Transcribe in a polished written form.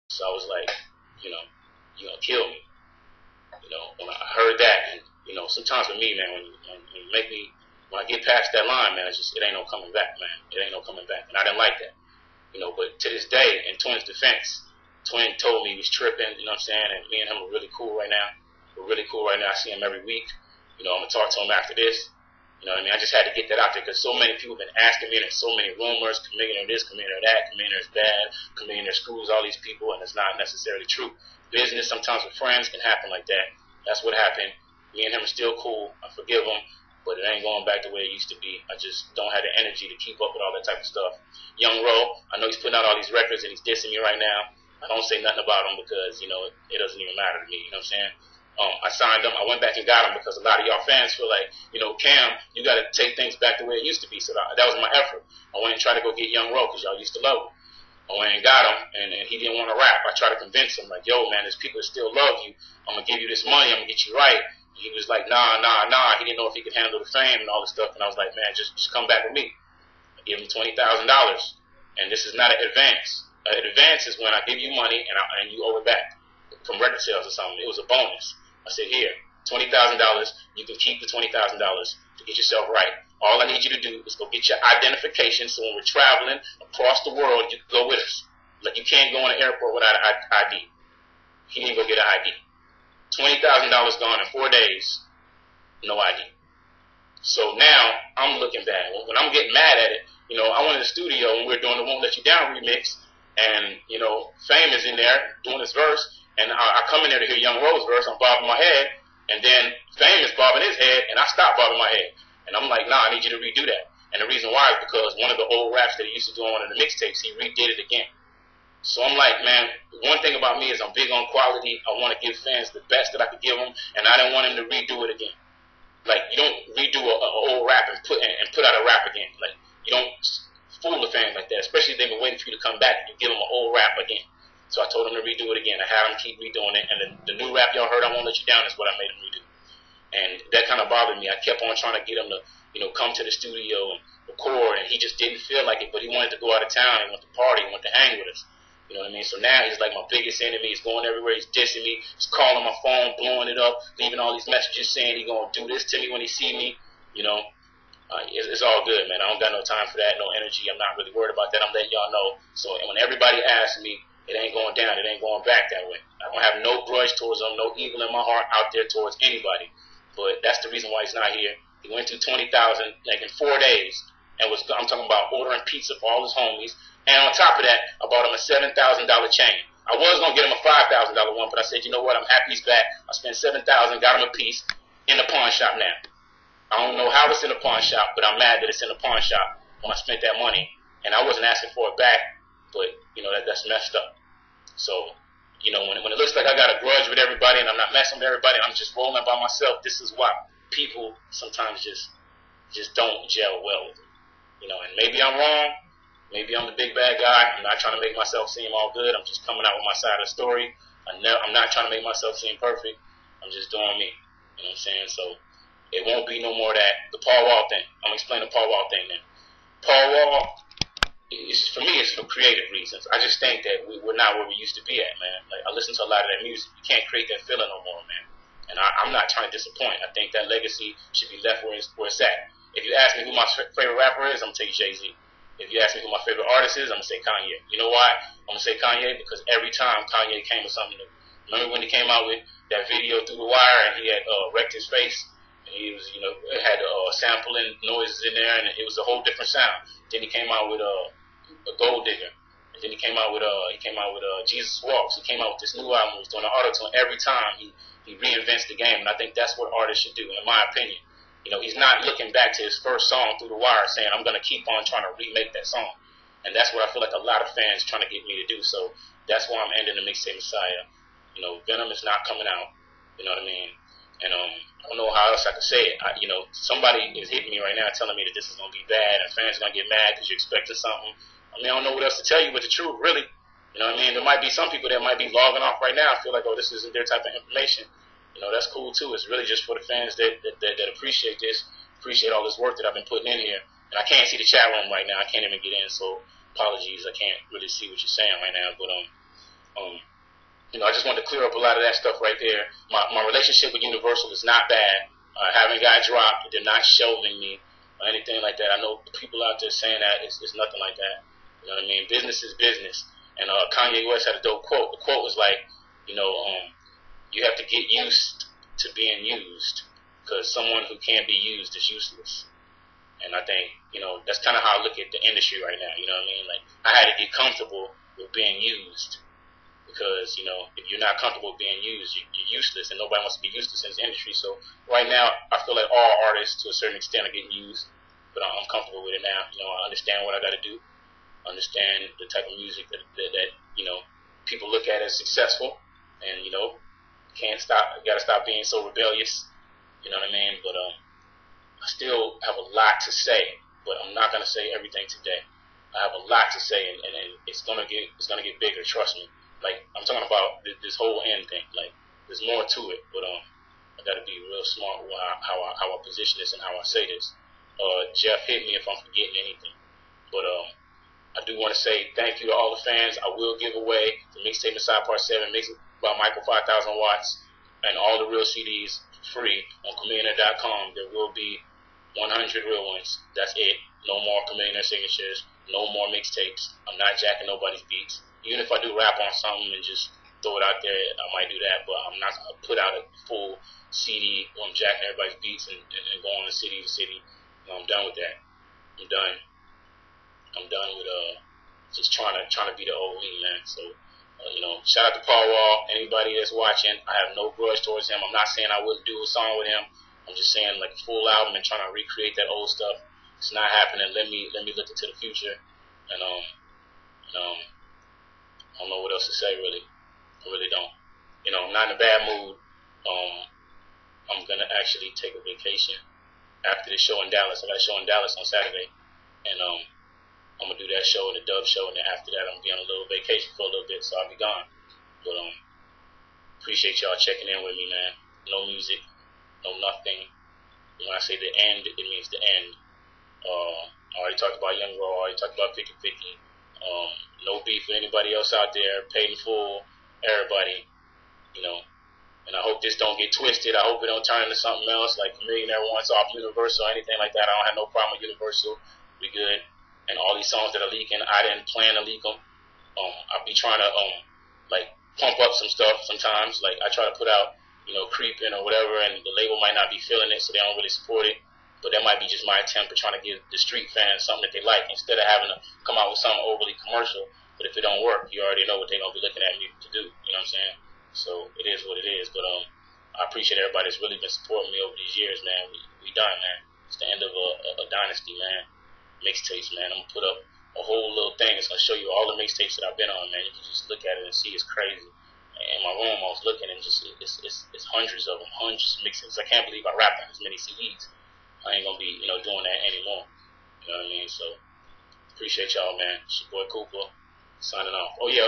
So I was like, you know, you're gonna kill me. You know, when I heard that, and you know, sometimes with me, man, when you make me, when I get past that line, man, it ain't no coming back, man. It ain't no coming back, and I didn't like that. You know, but to this day, in Twin's defense, Twin told me he was tripping. You know what I'm saying? And me and him are really cool right now. We're really cool right now. I see him every week. You know, I'm gonna talk to him after this. You know what I mean? I just had to get that out there because so many people have been asking me, and there's so many rumors, Chamillionaire this, Chamillionaire that, Chamillionaire is bad, Chamillionaire screws all these people, and it's not necessarily true. Business sometimes with friends can happen like that. That's what happened. Me and him are still cool. I forgive him, but it ain't going back the way it used to be. I just don't have the energy to keep up with all that type of stuff. Young Ro, I know he's putting out all these records and he's dissing me right now. I don't say nothing about him because, you know, it doesn't even matter to me. You know what I'm saying? I signed him. I went back and got him because a lot of y'all fans feel like, you know, Cam, you got to take things back the way it used to be. So that was my effort. I went and tried to go get Young Ro because y'all used to love him. I went and got him, and he didn't want to rap. I tried to convince him, like, yo, man, there's people that still love you. I'm going to give you this money. I'm going to get you right. And he was like, nah. He didn't know if he could handle the fame and all this stuff. And I was like, man, just come back with me. I gave him $20,000. And this is not an advance. An advance is when I give you money and you owe it back from record sales or something. It was a bonus. I said, here, $20,000. You can keep the $20,000 to get yourself right. All I need you to do is go get your identification so when we're traveling across the world, you can go with us. Like, you can't go in the airport without an ID. He didn't go get an ID. $20,000 gone in 4 days, no ID. So now I'm looking bad. When I'm getting mad at it, you know, I went in the studio and we were doing the Won't Let You Down remix, and, you know, Fame is in there doing his verse, and I come in there to hear Young Ro's verse. I'm bobbing my head, and then Fame is bobbing his head, and I stop bobbing my head. And I'm like, nah, I need you to redo that. And the reason why is because one of the old raps that he used to do on one of the mixtapes, he redid it again. So I'm like, man, one thing about me is I'm big on quality. I want to give fans the best that I could give them, and I didn't want him to redo it again. Like, you don't redo a old rap and put out a rap again. Like, you don't fool the fans like that, especially if they've been waiting for you to come back and you give them an old rap again. So I told him to redo it again. I had him keep redoing it, and the new rap y'all heard, I Won't Let You Down, is what I made him redo. And that kind of bothered me. I kept on trying to get him to, you know, come to the studio and record, and he just didn't feel like it, but he wanted to go out of town, he wanted to party, he wanted to hang with us. You know what I mean? So now he's like my biggest enemy. He's going everywhere. He's dissing me. He's calling my phone, blowing it up, leaving all these messages saying he's going to do this to me when he see me. You know, it's all good, man. I don't got no time for that, no energy. I'm not really worried about that. I'm letting y'all know. So when everybody asks me, it ain't going down. It ain't going back that way. I don't have no grudge towards him, no evil in my heart out there towards anybody. But that's the reason why he's not here. He went through 20,000 like in 4 days, and I'm talking about ordering pizza for all his homies. And on top of that, I bought him a $7,000 chain. I was gonna get him a $5,000 one, but I said, you know what? I'm happy he's back. I spent $7,000, got him a piece in the pawn shop now. I don't know how it's in the pawn shop, but I'm mad that it's in the pawn shop when I spent that money, and I wasn't asking for it back. But you know that's messed up. So, you know, when it looks like I got a grudge with everybody and I'm not messing with everybody, I'm just rolling by myself. This is why people sometimes just don't gel well with me. You know, and maybe I'm wrong. Maybe I'm the big bad guy. I'm not trying to make myself seem all good. I'm just coming out with my side of the story. I'm not trying to make myself seem perfect. I'm just doing me. You know what I'm saying? So it won't be no more that the Paul Wall thing. I'm gonna explain the Paul Wall thing then. Paul Wall, for me, it's for creative reasons. I just think that we're not where we used to be at, man. Like, I listen to a lot of that music. You can't create that feeling no more, man. And I'm not trying to disappoint. I think that legacy should be left where it's at. If you ask me who my favorite rapper is, I'm gonna tell you Jay-Z. If you ask me who my favorite artist is, I'm going to say Kanye. You know why? I'm going to say Kanye because every time Kanye came with something new. Remember when he came out with that video Through the Wire and he had wrecked his face? And he was, you know, it had sampling noises in there and it was a whole different sound. Then he came out with a Gold Digger. And then he came out with Jesus Walks. He came out with this new album. He was doing an auto-tune. Every time he reinvents the game. And I think that's what artists should do, in my opinion. You know, he's not looking back to his first song Through the Wire saying, I'm going to keep on trying to remake that song. And that's what I feel like a lot of fans trying to get me to do. So that's why I'm ending the Mixtape Messiah. You know, Venom is not coming out. You know what I mean? And I don't know how else I can say it. You know, somebody is hitting me right now telling me that this is going to be bad and fans are going to get mad because you're expecting something. I mean, I don't know what else to tell you but the truth, really. You know what I mean? There might be some people that might be logging off right now and feel like, oh, this isn't their type of information. You know, that's cool too. It's really just for the fans that appreciate this, appreciate all this work that I've been putting in here. And I can't see the chat room right now. I can't even get in, so apologies. I can't really see what you're saying right now. But You know, I just wanted to clear up a lot of that stuff right there. My relationship with Universal is not bad. I haven't got dropped. They're not shelving me or anything like that. I know people out there saying that it's nothing like that. You know what I mean? Business is business. And Kanye West had a dope quote. The quote was like, you know, you have to get used to being used, because someone who can't be used is useless. And I think, you know, that's kind of how I look at the industry right now. You know what I mean? Like, I had to get comfortable with being used, because, you know, if you're not comfortable with being used, you're useless, and nobody wants to be useless in this industry. So right now, I feel like all artists, to a certain extent, are getting used, but I'm comfortable with it now. You know, I understand what I got to do. I understand the type of music that you know, people look at as successful, and, you know, can't stop. You got to stop being so rebellious. You know what I mean? But I still have a lot to say, but I'm not gonna say everything today. I have a lot to say, and it's gonna get bigger. Trust me. Like, I'm talking about this whole end thing. Like, there's more to it, but I gotta be real smart with how I position this and how I say this. Jeff, hit me if I'm forgetting anything. But I do want to say thank you to all the fans. I will give away the Mixtape Inside Part 7, mixed by Michael 5000 Watts, and all the real CDs free on Chamillionaire.com. There will be 100 real ones. That's it. No more Chamillionaire signatures. No more mixtapes. I'm not jacking nobody's beats. Even if I do rap on something and just throw it out there, I might do that, but I'm not going to put out a full CD where I'm jacking everybody's beats and going to city to city. You know, I'm done with that. I'm done with just trying to be the old me, man. So, you know, shout out to Paul Wall. Anybody that's watching, I have no grudge towards him. I'm not saying I wouldn't do a song with him. I'm just saying, like, a full album and trying to recreate that old stuff. It's not happening. Let me look into the future. And I don't know what else to say, really. I really don't. You know, I'm not in a bad mood. I'm gonna actually take a vacation after the show in Dallas. I got a show in Dallas on Saturday, and I'm gonna do that show and the Dub show, and then after that, I'm gonna be on a little vacation for a little bit, so I'll be gone. But appreciate y'all checking in with me, man. No music, no nothing. When I say the end, it means the end. I already talked about Young Raw. I already talked about 50/50. No beef with anybody else out there. Paid in full, everybody. You know. And I hope this don't get twisted. I hope it don't turn into something else, like Millionaire wants off Universal or anything like that. I don't have no problem with Universal. We good. And all these songs that are leaking, I didn't plan to leak them. I'll be trying to like pump up some stuff sometimes. Like, I try to put out, you know, Creepin' or whatever, and the label might not be feeling it, so they don't really support it. But that might be just my attempt at trying to give the street fans something that they like, instead of having to come out with something overly commercial. But if it don't work, you already know what they're gonna be looking at me to do. You know what I'm saying? So it is what it is. But I appreciate everybody that's really been supporting me over these years, man. We done, man. It's the end of a dynasty, man. Mixtapes, man. I'm gonna put up a whole little thing. It's gonna show you all the mixtapes that I've been on, man. You can just look at it and see it's crazy. In my room, I was looking, and just it's hundreds of them, hundreds of mixtapes. I can't believe I rapped on as many CDs. I ain't gonna be, you know, doing that anymore. You know what I mean? So appreciate y'all, man. It's your boy Cooper signing off. Oh yeah.